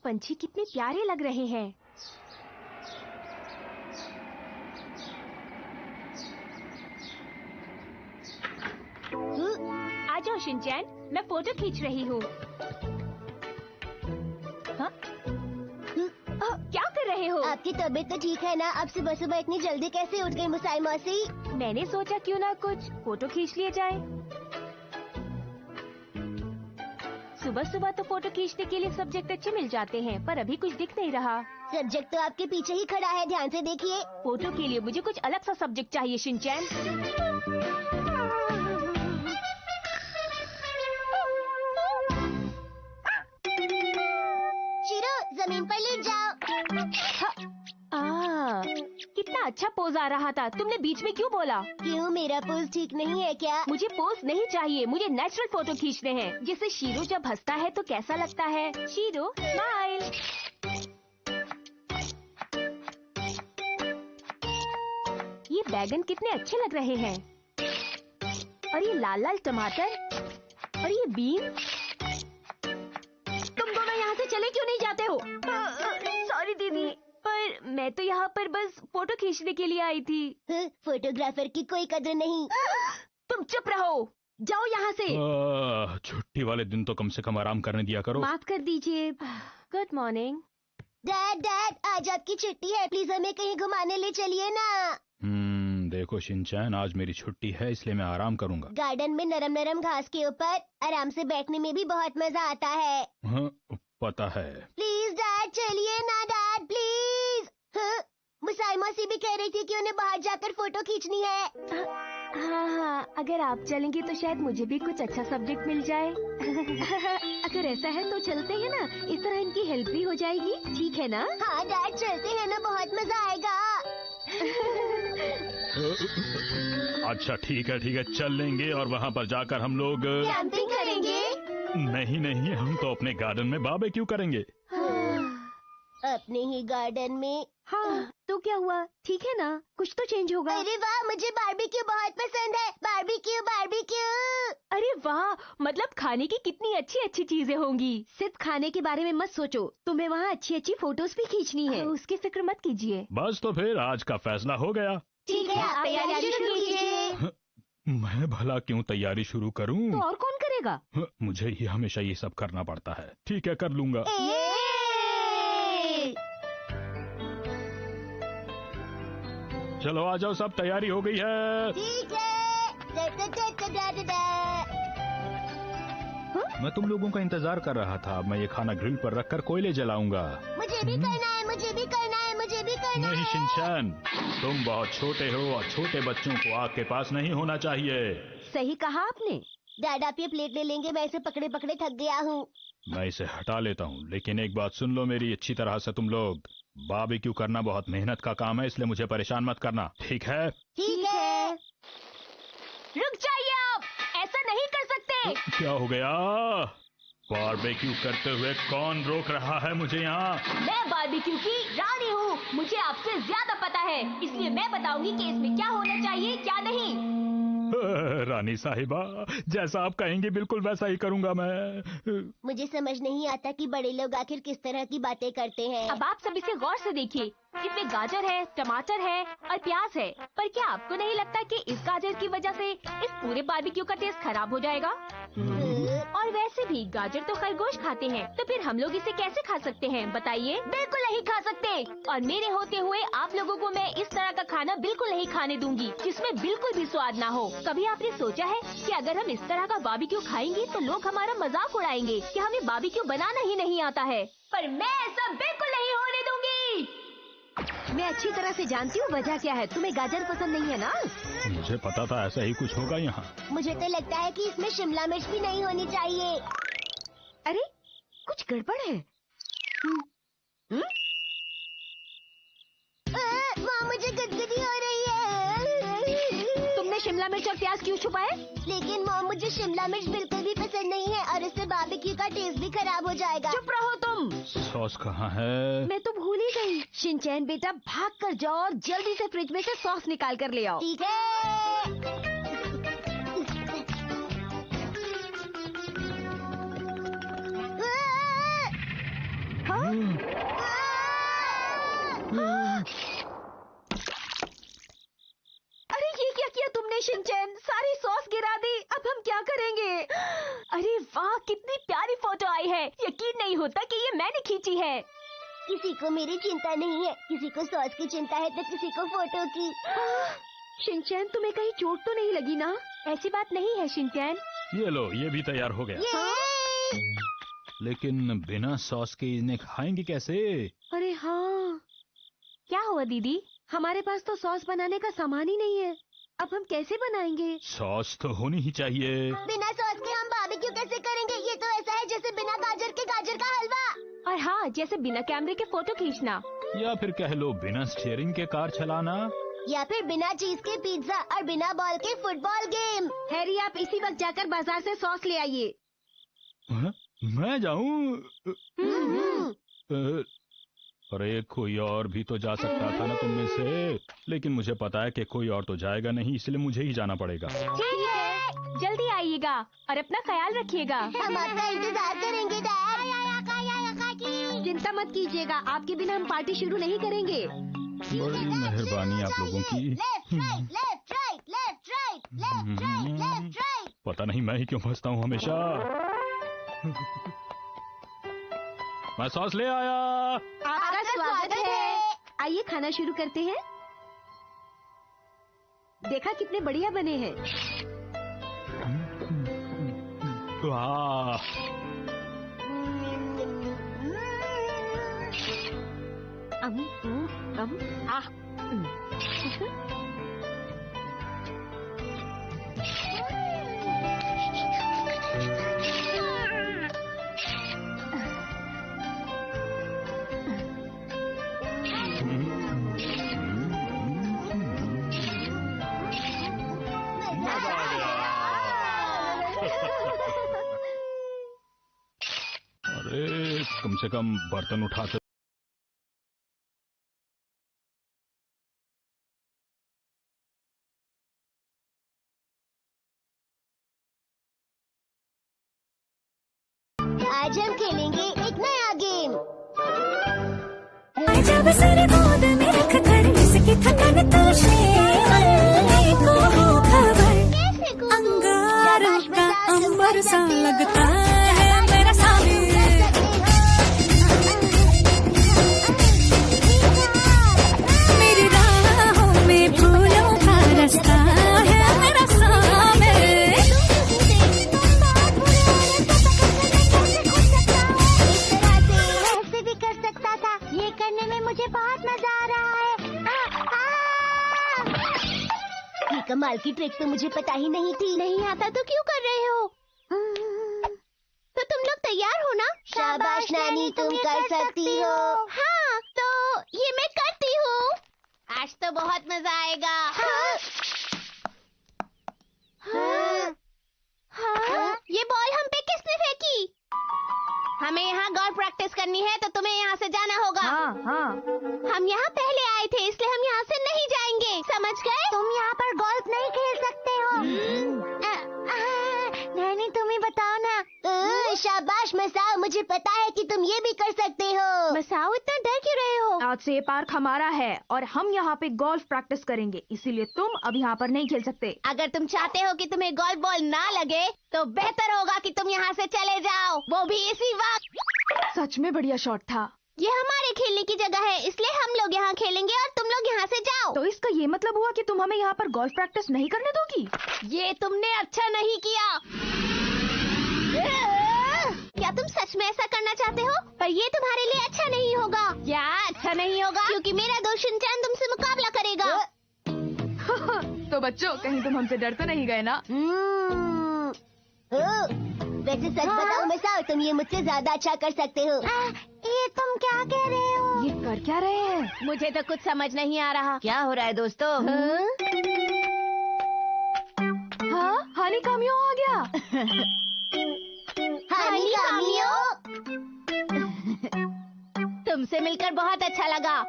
पंछी कितने प्यारे लग रहे हैं। आ जाओ शिनचैन, मैं फोटो खींच रही हूँ। हाँ? क्या कर रहे हो? आपकी तबीयत तो ठीक है ना? आप सुबह सुबह इतनी जल्दी कैसे उठ गई मुसाई मौसी? मैंने सोचा क्यों ना कुछ फोटो खींच लिए जाए। सुबह सुबह तो फोटो खींचने के लिए सब्जेक्ट अच्छे मिल जाते हैं, पर अभी कुछ दिख नहीं रहा। सब्जेक्ट तो आपके पीछे ही खड़ा है, ध्यान से देखिए। फोटो के लिए मुझे कुछ अलग सा सब्जेक्ट चाहिए शिनचैन। शीरो, जमीन पर लेट जाओ। कितना अच्छा पोज आ रहा था, तुमने बीच में क्यों बोला? क्यों, मेरा पोज ठीक नहीं है क्या? मुझे पोज नहीं चाहिए, मुझे नेचुरल फोटो खींचने हैं। जैसे शीरो जब हंसता है तो कैसा लगता है? Shero smile. ये बैगन कितने अच्छे लग रहे हैं। और ये लाल लाल टमाटर और ये बीन। तुम दोनों यहाँ से चले क्यों नहीं जाते हो? सॉरी दीदी, पर मैं तो यहाँ पर बस फोटो खींचने के लिए आई थी। फोटोग्राफर की कोई कदर नहीं। तुम चुप रहो, जाओ यहाँ से। छुट्टी वाले दिन तो कम से कम आराम करने दिया करो। माफ कर दीजिए। Good morning. डैड, आज आपकी छुट्टी है, प्लीज हमें कहीं घुमाने ले चलिए ना। देखो शिनचैन, आज मेरी छुट्टी है, इसलिए मैं आराम करूंगा। गार्डन में नरम नरम घास के ऊपर आराम से बैठने में भी बहुत मजा आता है। हाँ, पता है। प्लीज डैड, चलिए ना डैड, प्लीज। मुसाई मौसी भी कह रही थी कि उन्हें बाहर जाकर फोटो खींचनी है। हाँ, अगर आप चलेंगे तो शायद मुझे भी कुछ अच्छा सब्जेक्ट मिल जाए। अगर ऐसा है तो चलते हैं ना, इस तरह इनकी हेल्प भी हो जाएगी। ठीक है ना? हाँ डैड, चलते हैं ना, बहुत मजा आएगा। अच्छा ठीक है, चल लेंगे और वहाँ पर जाकर हम लोग कैंपिंग करेंगे। नहीं, हम तो अपने गार्डन में बारबेक्यू करेंगे। अपने ही गार्डन में? हाँ, तो क्या हुआ? ठीक है ना, कुछ तो चेंज होगा। अरे वाह, मुझे बारबेक्यू बहुत पसंद है। Barbecue barbecue. अरे वाह, मतलब खाने की कितनी अच्छी अच्छी चीजें होंगी। सिर्फ खाने के बारे में मत सोचो, तुम्हें वहाँ अच्छी अच्छी फोटोज भी खींचनी है। उसकी फिक्र मत कीजिए। बस तो फिर आज का फैसला हो गया। ठीक है, आप तैयारी शुरू कीजिए। मैं भला क्यों तैयारी शुरू करूं? तो और कौन करेगा? मुझे ही हमेशा ये सब करना पड़ता है। ठीक है, कर लूंगा। चलो आ जाओ, सब तैयारी हो गई है। ठीक है। मैं तुम लोगों का इंतजार कर रहा था। मैं ये खाना ग्रिल पर रखकर कोयले जलाऊंगा। मुझे भी करना है, मुझे भी करना है, मुझे भी करना है। नहीं शिनचैन, तुम बहुत छोटे हो और छोटे बच्चों को आग के पास नहीं होना चाहिए। सही कहा आपने। डैड, आप ये प्लेट ले लेंगे, मैं इसे पकड़े पकड़े थक गया हूँ। मैं इसे हटा लेता हूँ, लेकिन एक बात सुन लो मेरी अच्छी तरह से तुम लोग। बारबेक्यू करना बहुत मेहनत का काम है, इसलिए मुझे परेशान मत करना, ठीक है? ठीक है। रुक जाइए, आप ऐसा नहीं कर सकते। क्या हो गया? बारबेक्यू करते हुए कौन रोक रहा है मुझे यहाँ? मैं बारबेक्यू की रानी हूँ, मुझे आपसे ज्यादा पता है, इसलिए मैं बताऊंगी कि इसमें क्या होना चाहिए क्या नहीं। रानी साहिबा, जैसा आप कहेंगे बिल्कुल वैसा ही करूँगा मैं। मुझे समझ नहीं आता कि बड़े लोग आखिर किस तरह की बातें करते हैं। अब आप सब इसे गौर से देखिए, इसमें गाजर है, टमाटर है और प्याज है। पर क्या आपको नहीं लगता कि इस गाजर की वजह से इस पूरे बारबेक्यू का टेस्ट खराब हो जाएगा? और वैसे भी गाजर तो खरगोश खाते हैं, तो फिर हम लोग इसे कैसे खा सकते हैं बताइए? बिल्कुल नहीं खा सकते। और मेरे होते हुए आप लोगों को मैं इस तरह का खाना बिल्कुल नहीं खाने दूंगी, जिसमें बिल्कुल भी स्वाद ना हो। कभी आपने सोचा है कि अगर हम इस तरह का बारबेक्यू खाएंगे तो लोग हमारा मजाक उड़ाएंगे कि हमें बारबेक्यू बनाना ही नहीं आता है? पर मैं ऐसा बिल्कुल नहीं होने दूंगी। मैं अच्छी तरह से जानती हूँ वजह क्या है। तुम्हें गाजर पसंद नहीं है ना? मुझे पता था ऐसा ही कुछ होगा यहाँ। मुझे तो लगता है कि इसमें शिमला मिर्च भी नहीं होनी चाहिए। अरे, कुछ गड़बड़ है। माँ, मुझे गदगदी हो रही है। तुमने शिमला मिर्च और प्याज क्यों छुपाए? लेकिन माँ, मुझे शिमला मिर्च बिल्कुल भी पसंद नहीं है और इससे बारबेक्यू का टेस्ट भी खराब हो जाएगा। चुप रहो तुम। सॉस कहाँ है? मैं तो भूल ही गई। शिनचैन बेटा, भाग कर जाओ और जल्दी से फ्रिज में से सॉस निकाल कर ले आओ। ठीक है। हाँ? अरे ये क्या किया तुमने शिनचैन? सारी सॉस गिरा दी। अब हम क्या करेंगे? अरे वाह, कितनी प्यारी फोटो आई है। यकीन नहीं होता कि ये मैंने खींची है। किसी को मेरी चिंता नहीं है, किसी को सॉस की चिंता है तो किसी को फोटो की। शिनचैन, तुम्हें कहीं चोट तो नहीं लगी ना? ऐसी बात नहीं है शिनचैन। ये लो, ये भी तैयार हो गया। लेकिन बिना सॉस के इन्हें खाएंगे कैसे? अरे हाँ, क्या हुआ दीदी? हमारे पास तो सॉस बनाने का सामान ही नहीं है। अब हम कैसे बनाएंगे? सॉस तो होनी ही चाहिए। बिना सॉस के हम बारबेक्यू कैसे करेंगे? ये तो ऐसा है जैसे बिना गाजर के गाजर का हलवा। और हाँ, जैसे बिना कैमरे के फोटो खींचना। या फिर कह लो बिना स्टीयरिंग के कार चलाना। या फिर बिना चीज के पिज्जा और बिना बॉल के फुटबॉल गेम। हैरी, आप इसी वक्त जाकर बाजार से सॉस ले आइए। मैं जाऊं? अरे कोई और भी तो जा सकता था ना तुम में से, लेकिन मुझे पता है कि कोई और तो जाएगा नहीं, इसलिए मुझे ही जाना पड़ेगा। ठीक है, जल्दी आइएगा और अपना ख्याल रखिएगा। हम आपका इंतजार करेंगे डैड। चिंता मत कीजिएगा, आपके बिना हम पार्टी शुरू नहीं करेंगे। बड़ी मेहरबानी आप लोगों की। Left right left right left right left right left right. पता नहीं मैं ही क्यों फंसता हूँ हमेशा। मैं सॉस ले आया। आपका स्वागत है। आइए खाना शुरू करते हैं। देखा कितने बढ़िया बने हैं। वाह, अरे कम से कम बर्तन उठाते। आज हम खेलेंगे एक नया गेम। जब सर गोद में रख कर इसकी थकान तुझे को हो खबर, अंगारों का अंबर सा लगता है मेरा सामने। मेरी राहों में फूलों का रास्ता है मेरा सामने। ऐसे भी कर सकता था, ये करने में मुझे बहुत मजा आ रहा है। ये कमाल की ट्रिक तो मुझे पता ही नहीं थी। नहीं आता तो क्यों कर रहे हो? तो तुम लोग तैयार हो ना? शाबाश नानी, तुम कर सकती हो। हाँ, तो ये मैं करती हूँ। आज तो बहुत मजा आएगा। ये बॉल हम पे किसने फेंकी? हमें यहाँ गोल्फ प्रैक्टिस करनी है तो तुम्हें यहाँ से जाना होगा। हाँ। हम यहाँ पहले आए थे इसलिए हम यहाँ से नहीं जाएंगे, समझ गए? तुम यहाँ पर गोल्फ नहीं खेल सकते हो। नैनी तुम ही बताओ ना। शाबाश मसाओ, मुझे पता है कि तुम ये भी कर सकते हो। मसाओ इतना डर क्यों रहे हो? आज से ये पार्क हमारा है और हम यहाँ पे गोल्फ प्रैक्टिस करेंगे, इसीलिए तुम अब यहाँ पर नहीं खेल सकते। अगर तुम चाहते हो कि तुम्हें गोल्फ बॉल ना लगे तो बेहतर होगा कि तुम यहाँ से चले जाओ, वो भी इसी वक्त। सच में बढ़िया शॉट था। ये हमारे खेलने की जगह है, इसलिए हम लोग यहाँ खेलेंगे और तुम लोग यहाँ से जाओ। तो इसका ये मतलब हुआ कि तुम हमें यहाँ पर गोल्फ प्रैक्टिस नहीं करने दोगी? ये तुमने अच्छा नहीं किया। क्या तुम सच में ऐसा करना चाहते हो? पर ये तुम्हारे लिए अच्छा नहीं होगा। क्या अच्छा नहीं होगा? क्योंकि मेरा दोस्त शिनचैन तुमसे मुकाबला करेगा। तो बच्चों, कहीं तुम हमसे डर तो नहीं गए ना? वैसे सच बताओ मसाओ, तुम ये मुझसे ज्यादा अच्छा कर सकते हो। ये तुम क्या कह रहे हो? ये कर क्या रहे हैं? मुझे तो कुछ समझ नहीं आ रहा। क्या हो रहा है दोस्तों? हाँ, हानी कामियो आ गया। हानी कामियो, तुमसे मिलकर बहुत अच्छा लगा।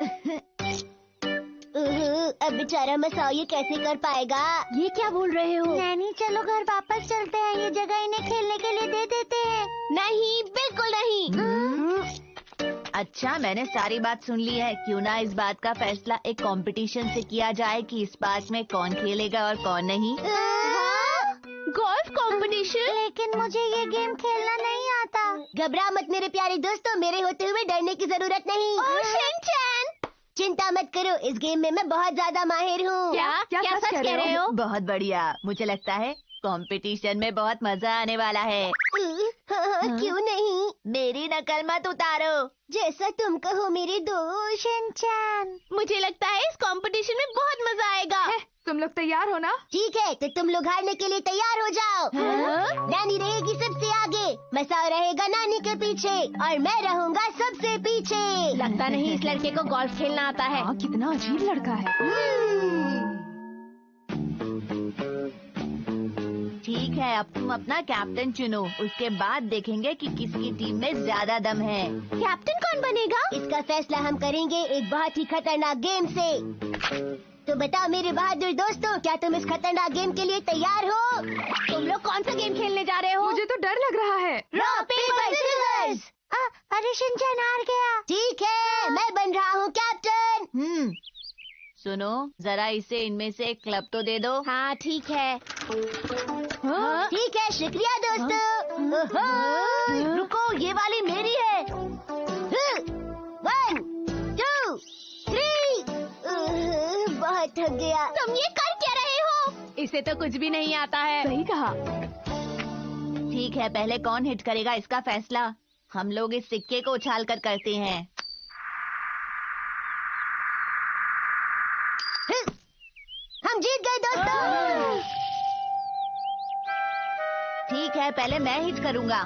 अब बेचारा मसाओ ये कैसे कर पाएगा? ये क्या बोल रहे हो? नैनी चलो घर वापस चलते हैं, ये जगह इन्हें खेलने के लिए दे देते हैं। नहीं, बिल्कुल नहीं। अच्छा, मैंने सारी बात सुन ली है। क्यों ना इस बात का फैसला एक कंपटीशन से किया जाए कि इस पार्क में कौन खेलेगा और कौन नहीं। Golf competition? लेकिन मुझे ये गेम खेलना नहीं आता। घबरा मत मेरे प्यारे दोस्तों, मेरे होते हुए डरने की जरूरत नहीं। शिनचैन, चिंता मत करो, इस गेम में मैं बहुत ज्यादा माहिर हूँ। क्या सच कह रहे हो? बहुत बढ़िया, मुझे लगता है कंपटीशन में बहुत मजा आने वाला है। क्यों नहीं? मेरी नकल मत उतारो। जैसा तुम कहो मेरे दोस्त शिनचैन। मुझे लगता है इस कंपटीशन में बहुत मजा आएगा। तुम लोग तैयार हो ना? ठीक है, तो तुम लोग हारने के लिए तैयार हो जाओ। नानी रहेगी सबसे आगे, मसाओ रहेगा नानी के पीछे और मैं रहूंगा सबसे पीछे। लगता नहीं इस लड़के को गोल्फ खेलना आता है। कितना अजीब लड़का है। ठीक है, अब तुम अपना कैप्टन चुनो, उसके बाद देखेंगे कि किसकी टीम में ज्यादा दम है। कैप्टन कौन बनेगा? इसका फैसला हम करेंगे एक बहुत ही खतरनाक गेम से। तो बताओ मेरे बहादुर दोस्तों, क्या तुम इस खतरनाक गेम के लिए तैयार हो? तुम लोग कौन सा गेम खेलने जा रहे हो? मुझे तो डर लग रहा है। Rock paper scissors. अरे शिनचैन हार गया। ठीक है, मैं बन रहा हूँ कैप्टन। सुनो, जरा इसे इनमें से एक क्लब तो दे दो। हाँ ठीक है। ठीक है, शुक्रिया दोस्तों। रुको, ये वाली मेरी है। 1, 2, 3। बहुत थक गया। तुम ये कर क्या रहे हो? इसे तो कुछ भी नहीं आता है। सही कहा। ठीक है, पहले कौन हिट करेगा इसका फैसला हम लोग इस सिक्के को उछाल कर करते हैं। हम जीत गए दोस्तों। ठीक है, पहले मैं हिट करूंगा।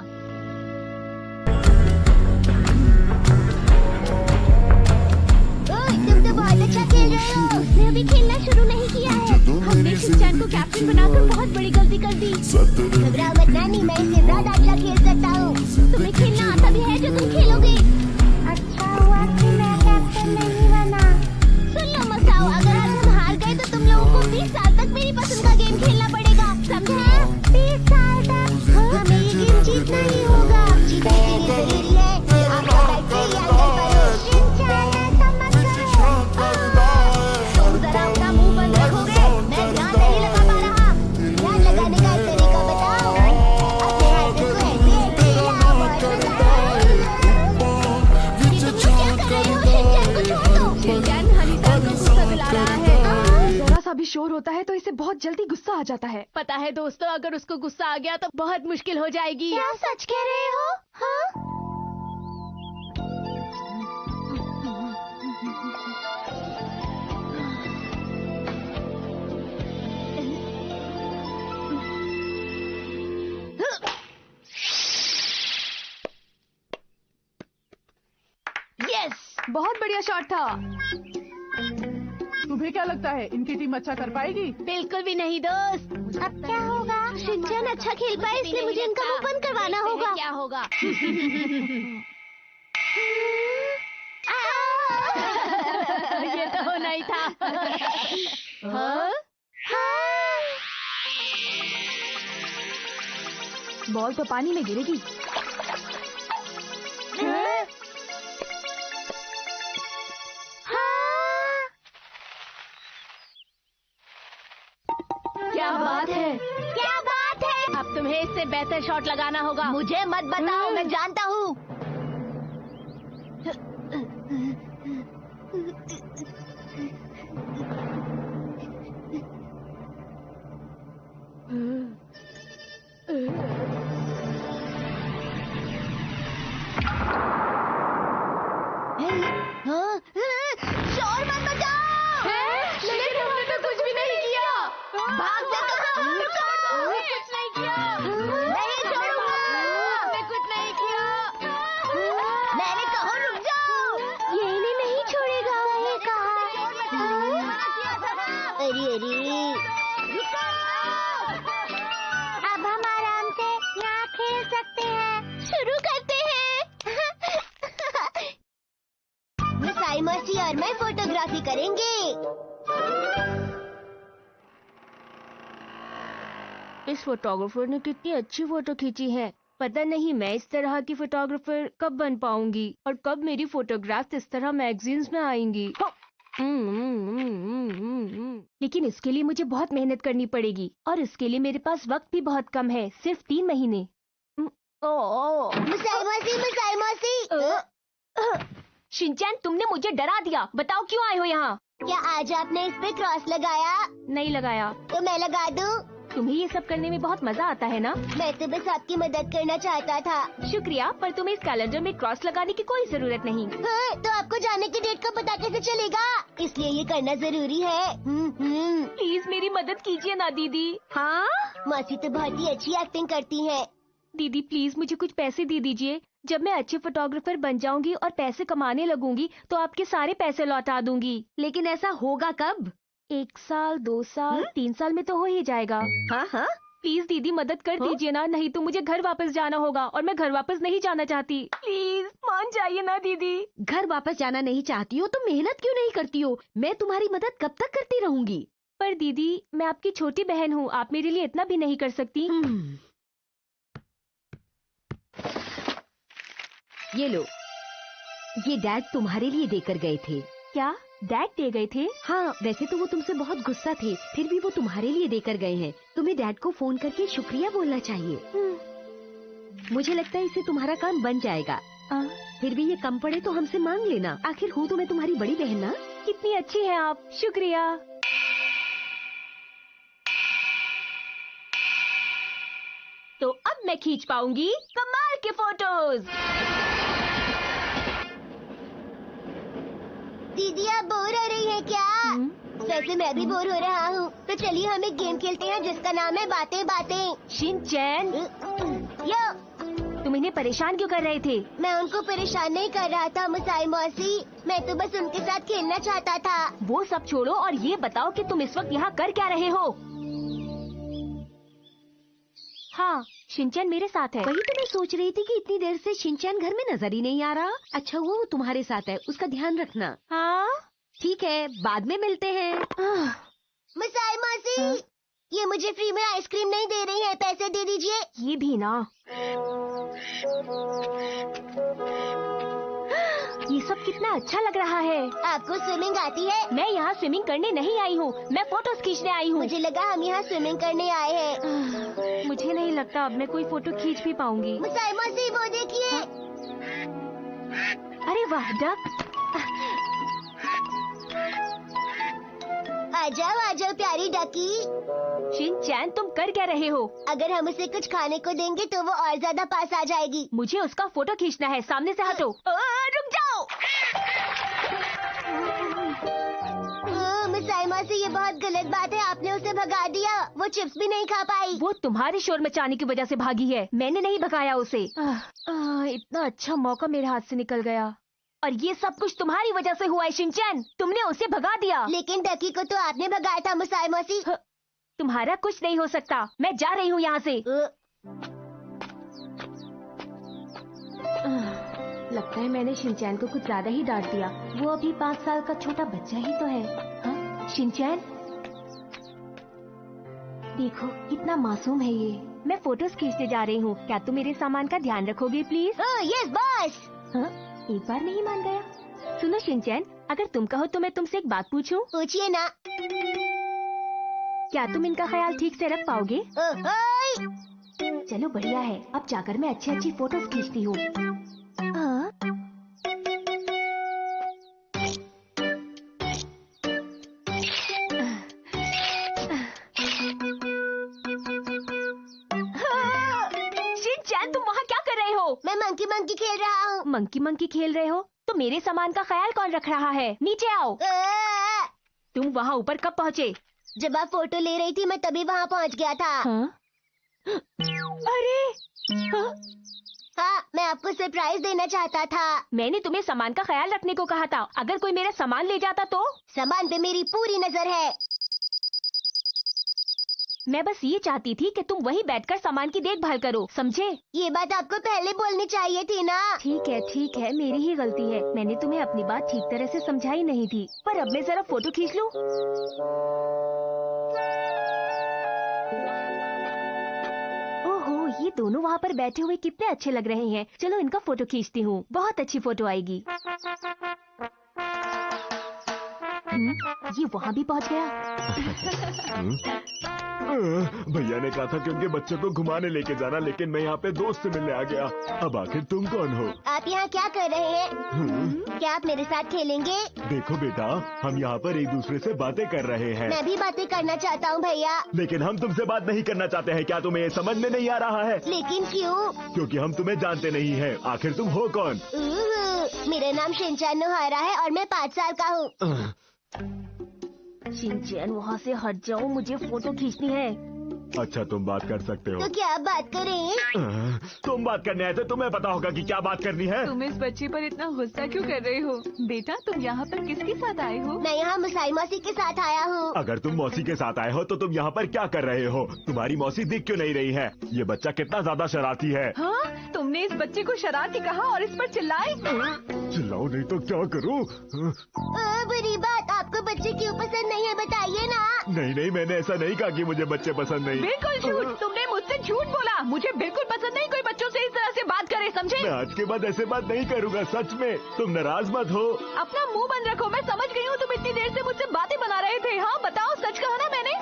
तुम तो बहुत अच्छा खेल रहे हो। उसने अभी खेलना शुरू नहीं किया है। हमने शिनचैन को कैप्टन बनाकर बहुत बड़ी गलती कर दी। घबराओ मत नानी, मैं इससे ज्यादा अच्छा खेल सकता हूँ। तुम्हें खेलना आता भी है जो तुम खेलोगे। अच्छा हुआ कि मैं कैप्टन नहीं बना। सुन लो मसाओ, अगर आज हम हार गए तो तुम लोगों को 20 साल तक मेरी पसंद का गेम खेलना पड़ेगा, समझे? 20 साल तक? हमें ये गेम जीतना ही होगा। जीतने के लिए जरूरी है कि आप बैठ से ही आंसर करो। शिनचैन, ऐसा मत करो। तुम जरा अपना मुंह बंद रखोगे? मैं ध्यान नहीं लगा पा रहा। ध्यान लगाने का एक तरीका बताओ। अपने हाथ को ऐसे हिलाओ और बताओ। ये तुम लोग क्या कर रहे हो? शिनचैन को छोड़ दो। शिनचैन हनीता को गुस्सा दिला रहा है। जरा सा भी शोर होता है तो इसे बहुत जल्दी गुस्सा आ जाता है। पता है दोस्तों, अगर उसको गुस्सा आ गया तो बहुत मुश्किल हो जाएगी। क्या सच कह रहे हो? हाँ? यस, बहुत बढ़िया शॉट था। तुम्हें क्या लगता है इनकी टीम अच्छा कर पाएगी? बिल्कुल भी नहीं दोस्त। अब क्या होगा? शिनचैन अच्छा खेल पाए इसलिए मुझे इनका मुंह बंद करवाना होगा। क्या होगा? ये तो होना ही था। हाँ? बॉल तो पानी में गिरेगी। क्या बात है? क्या बात है? अब तुम्हें इससे बेहतर शॉट लगाना होगा। मुझे मत बताओ, मैं जानता हूँ। शोर मत मचाओ। लेकिन हमने तो कुछ भी नहीं किया। भाग जा, कुछ नहीं किया। नहीं छोड़ूंगा। हमने कुछ नहीं किया। मैंने कहा रुक जाओ। ये इन्हें नहीं छोड़ेगा। ये कहा। अरे अरे, अब हम आराम से यहाँ खेल सकते हैं। शुरू करते हैं। मिसाई मर्सी और मैं फोटोग्राफी करेंगे। इस फोटोग्राफर ने कितनी अच्छी फोटो खींची है। पता नहीं मैं इस तरह की फोटोग्राफर कब बन पाऊंगी और कब मेरी फोटोग्राफ्स इस तरह मैगजीन्स में आएंगी। लेकिन इसके लिए मुझे बहुत मेहनत करनी पड़ेगी और इसके लिए मेरे पास वक्त भी बहुत कम है, सिर्फ 3 महीने। मुसाई मौसी। शिनचैन, तुमने मुझे डरा दिया। बताओ क्यों आए हो यहाँ? क्या आज आपने इस पे क्रॉस लगाया? नहीं लगाया। तो मैं लगा दूं? तुम्हें ये सब करने में बहुत मजा आता है ना? मैं तो बस आपकी मदद करना चाहता था। शुक्रिया, पर तुम्हें इस कैलेंडर में क्रॉस लगाने की कोई जरूरत नहीं। हाँ, तो आपको जाने की डेट का पता कैसे चलेगा? इसलिए ये करना जरूरी है। प्लीज मेरी मदद कीजिए ना दीदी। हाँ मौसी तो बहुत ही अच्छी एक्टिंग करती है। दीदी, प्लीज मुझे कुछ पैसे दे दीजिए। जब मैं अच्छी फोटोग्राफर बन जाऊंगी और पैसे कमाने लगूंगी तो आपके सारे पैसे लौटा दूंगी। लेकिन ऐसा होगा कब? 1 साल, 2 साल, 3 साल में तो हो ही जाएगा। हाँ। प्लीज दीदी मदद कर दीजिए ना, नहीं तो मुझे घर वापस जाना होगा और मैं घर वापस नहीं जाना चाहती। प्लीज मान जाइए ना दीदी। घर वापस जाना नहीं चाहती हो तो मेहनत क्यों नहीं करती हो? मैं तुम्हारी मदद कब तक करती रहूंगी? पर दीदी, मैं आपकी छोटी बहन हूँ, आप मेरे लिए इतना भी नहीं कर सकती। ये लो, ये डैड तुम्हारे लिए देकर गए थे। क्या डैड दे गए थे? हाँ, वैसे तो वो तुमसे बहुत गुस्सा थे, फिर भी वो तुम्हारे लिए देकर गए हैं। तुम्हें डैड को फोन करके शुक्रिया बोलना चाहिए। मुझे लगता है इससे तुम्हारा काम बन जाएगा। फिर भी ये कम पड़े तो हमसे मांग लेना, आखिर हूँ तो मैं तुम्हारी बड़ी बहन ना। कितनी अच्छी है आप, शुक्रिया। तो अब मैं खींच पाऊंगी कमाल के फोटोज। दीदी आप बोर हो रही है क्या? वैसे मैं भी बोर हो रहा हूँ, तो चलिए हम एक गेम खेलते हैं जिसका नाम है बातें बातें। शिनचैन, यो, तुम इन्हें परेशान क्यों कर रहे थे? मैं उनको परेशान नहीं कर रहा था मुसाई मौसी, मैं तो बस उनके साथ खेलना चाहता था। वो सब छोड़ो और ये बताओ कि तुम इस वक्त यहाँ कर क्या रहे हो? हाँ, शिनचैन मेरे साथ है। वही तो मैं सोच रही थी कि इतनी देर से शिनचैन घर में नजर ही नहीं आ रहा। अच्छा वो तुम्हारे साथ है, उसका ध्यान रखना। हाँ ठीक है, बाद में मिलते हैं। मुसाई मौसी, ये मुझे फ्री में आइसक्रीम नहीं दे रही है, पैसे दे दीजिए। ये भी ना। ये सब कितना अच्छा लग रहा है। आपको स्विमिंग आती है? मैं यहाँ स्विमिंग करने नहीं आई हूँ, मैं फोटोज खींचने आई हूँ। मुझे लगा हम यहाँ स्विमिंग करने आए हैं। मुझे नहीं लगता अब मैं कोई फोटो खींच भी पाऊंगी। मुसाई मौसी वो देखिए। अरे वाह डक। आ जाओ प्यारी डकी। शिनचैन तुम कर क्या रहे हो? अगर हम उसे कुछ खाने को देंगे तो वो और ज्यादा पास आ जाएगी। मुझे उसका फोटो खींचना है, सामने से हटो। रुक जाओ। मुसाई मौसी ये बहुत गलत बात है, आपने उसे भगा दिया, वो चिप्स भी नहीं खा पाई। वो तुम्हारे शोर मचाने की वजह से भागी है, मैंने नहीं भगाया उसे। इतना अच्छा मौका मेरे हाथ से निकल गया और ये सब कुछ तुम्हारी वजह से हुआ है शिनचैन, तुमने उसे भगा दिया। लेकिन डकी को तो आपने भगाया था मुसाई मौसी। तुम्हारा कुछ नहीं हो सकता, मैं जा रही हूँ यहाँ से। लगता है मैंने शिनचैन को कुछ ज्यादा ही डांट दिया, वो अभी 5 साल का छोटा बच्चा ही तो है। हाँ शिनचैन, देखो कितना मासूम है ये। मैं फोटोज खींचने जा रही हूँ, क्या तुम मेरे सामान का ध्यान रखोगे प्लीज? Yes boss. हाँ, एक बार नहीं मान गया। सुनो शिनचैन, अगर तुम कहो तो मैं तुमसे एक बात पूछूं? पूछिए ना। क्या तुम इनका ख्याल ठीक से रख पाओगे? चलो बढ़िया है, अब जाकर मैं अच्छी अच्छी फोटोज खींचती हूँ। शिनचैन तुम वहाँ क्या कर रहे हो? मैं मंकी मंकी खेल रहा हूँ। मंकी मंकी खेल रहे हो? तो मेरे सामान का ख्याल कौन रख रहा है? नीचे आओ। तुम वहाँ ऊपर कब पहुँचे? जब आप फोटो ले रही थी मैं तभी वहाँ पहुँच गया था। हाँ? अरे हाँ, मैं आपको सरप्राइज देना चाहता था। मैंने तुम्हें सामान का ख्याल रखने को कहा था, अगर कोई मेरा सामान ले जाता तो? सामान पे मेरी पूरी नजर है। मैं बस ये चाहती थी कि तुम वहीं बैठकर सामान की देखभाल करो, समझे? ये बात आपको पहले बोलनी चाहिए थी ना। ठीक है, मेरी ही गलती है, मैंने तुम्हें अपनी बात ठीक तरह से समझाई नहीं थी। पर अब मैं जरा फोटो खींच लूं। ओहो, ये दोनों वहाँ पर बैठे हुए कितने अच्छे लग रहे हैं। चलो इनका फोटो खींचती हूँ, बहुत अच्छी फोटो आएगी। ये वहाँ भी पहुँच गया। भैया ने कहा था कि उनके बच्चों को घुमाने लेके जाना, लेकिन मैं यहाँ पे दोस्त से मिलने आ गया। अब आखिर तुम कौन हो? आप यहाँ क्या कर रहे हैं? क्या आप मेरे साथ खेलेंगे? देखो बेटा, हम यहाँ पर एक दूसरे से बातें कर रहे हैं। मैं भी बातें करना चाहता हूँ भैया। लेकिन हम तुमसे बात नहीं करना चाहते हैं। क्या तुम्हें ये समझ में नहीं आ रहा है? लेकिन क्यों? क्योंकि हम तुम्हें जानते नहीं हैं। आखिर तुम हो कौन? मेरा नाम शिनचैन नोहारा है और मैं 5 साल का हूँ। शिनचैन वहाँ से हट जाओ, मुझे फोटो खींचनी है। अच्छा, तुम बात कर सकते हो। तो क्या आप बात करें? तुम बात करने आए थे, तुम्हें पता होगा कि क्या बात करनी है। तुम इस बच्चे पर इतना गुस्सा क्यों कर रहे हो? बेटा तुम यहाँ पर किसके साथ आए हो? मैं यहाँ मुसाई मौसी के साथ आया हूँ। अगर तुम मौसी के साथ आए हो तो तुम यहाँ पर क्या कर रहे हो? तुम्हारी मौसी दिख क्यों नहीं रही है? ये बच्चा कितना ज्यादा शरारती है। हाँ, तुमने इस बच्चे को शरारती कहा और इस पर चिल्लाए। चिल्लाओ नहीं तो क्या करूँ? बुरी बात, आपको बच्चे क्यों पसंद नहीं है बताइए ना। नहीं नहीं, मैंने ऐसा नहीं कहा कि मुझे बच्चे पसंद नहीं। बिल्कुल झूठ, तुमने मुझसे झूठ बोला। मुझे बिल्कुल पसंद नहीं कोई बच्चों से इस तरह से बात करे, समझे? मैं आज के बाद ऐसे बात नहीं करूँगा, सच में। तुम नाराज मत हो। अपना मुंह बंद रखो। मैं समझ गई हूँ तुम इतनी देर से मुझसे बातें बना रहे थे। हाँ बताओ, सच कहा ना मैंने?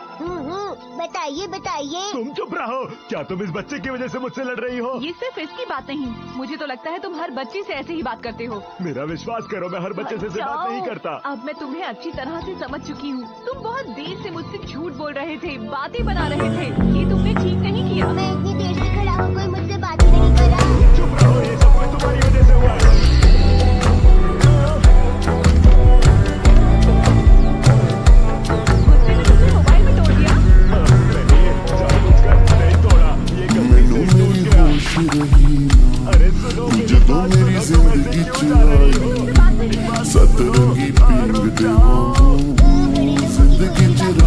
बताइए बताइए। तुम चुप रहो। क्या तुम इस बच्चे की वजह से मुझसे लड़ रही हो? ये सिर्फ इसकी बात नहीं, मुझे तो लगता है तुम हर बच्चे से ऐसे ही बात करते हो। मेरा विश्वास करो, मैं हर बच्चे से बात नहीं करता। अब मैं तुम्हें अच्छी तरह से समझ चुकी हूँ। तुम बहुत देर से मुझसे झूठ बोल रहे थे, बातें बना रहे थे। ये तुमने ठीक नहीं किया। मैं इतनी देर से खड़ा हूँ, कोई मुझसे बात ही नहीं करा। चुप रहो, ये सब कुछ तुम्हारी वजह से हुआ है। गुस्से में तुमने मोबाइल में तोड़ दिया। मैंने ये जानबूझकर नहीं तोड़ा, ये गलती से टूट गया। अरे सुनो मेरी बात, सुनो, तुम ऐसे क्यों जा रही हो? सतरंगी पिंग दे जिंदगी